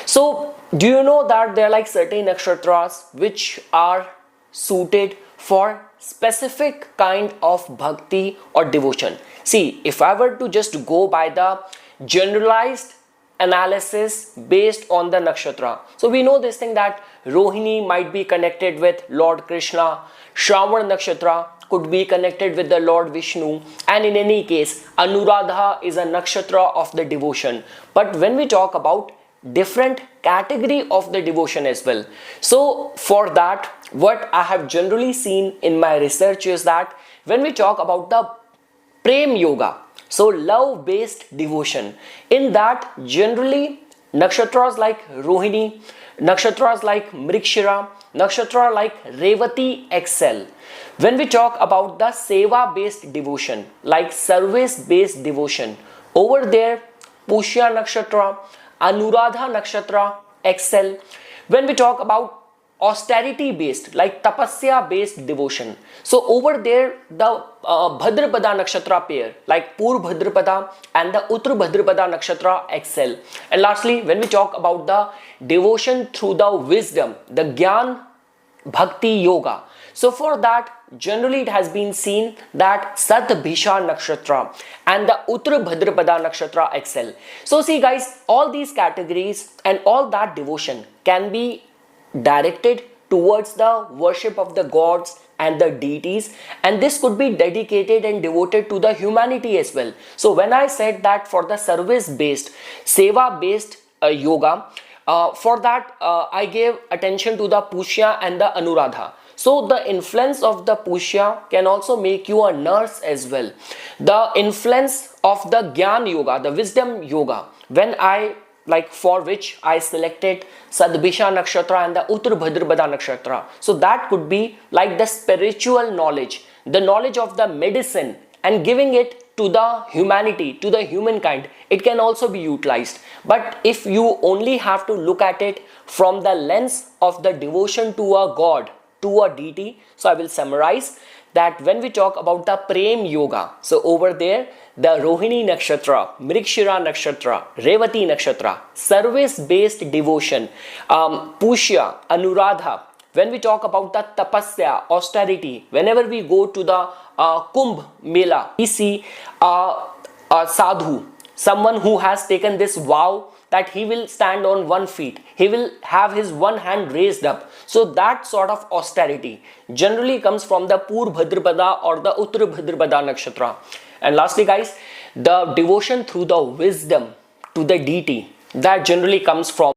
So do you know that there are like certain nakshatras which are suited for specific kind of bhakti or devotion? See, if I were to just go by the generalized analysis based on the nakshatra, so we know this thing that Rohini might be connected with Lord Krishna, Shravan nakshatra could be connected with the Lord Vishnu, and in any case Anuradha is a nakshatra of the devotion. But when we talk about different category of the devotion as well, so for that what I have generally seen in my research is that when we talk about the Prem Yoga, so love based devotion, in that generally nakshatras like Rohini, nakshatras like Mrigashira, nakshatra like Revati excel. When we talk about the seva based devotion, like service based devotion, over there Pushya nakshatra, Anuradha nakshatra excel. When we talk about austerity based, like tapasya based devotion, so over there the Bhadrapada nakshatra pair like Purvabhadrapada and the Uttarabhadrapada nakshatra excel. And lastly, when we talk about the devotion through the wisdom, the Gyan Bhakti Yoga, so for that generally it has been seen that Satbhisha nakshatra and the Uttarabhadrapada nakshatra excel. So see guys, all these categories and all that devotion can be directed towards the worship of the gods and the deities, and this could be dedicated and devoted to the humanity as well. So when I said that for the service based, seva based yoga, for that I gave attention to the Pushya and the Anuradha. So the influence of the Pushya can also make you a nurse as well. The influence of the Gyan Yoga, the wisdom yoga, when I for which I selected Sadbhisha nakshatra and the Uttarabhadrapada nakshatra. So that could be like the spiritual knowledge, the knowledge of the medicine, and giving it to the humanity, to the humankind. It can also be utilized. But if you only have to look at it from the lens of the devotion to a god, to a deity, so I will summarize that when we talk about the Prem Yoga, so over there the Rohini nakshatra, Mrigashira nakshatra, Revati nakshatra, service based devotion, Pushya, Anuradha. When we talk about the tapasya, austerity, whenever we go to the Kumbh Mela, we see a sadhu, someone who has taken this vow that he will stand on one feet, he will have his one hand raised up. So that sort of austerity generally comes from the Purvabhadrapada or the Uttarabhadrapada nakshatra. And lastly guys, the devotion through the wisdom to the deity, that generally comes from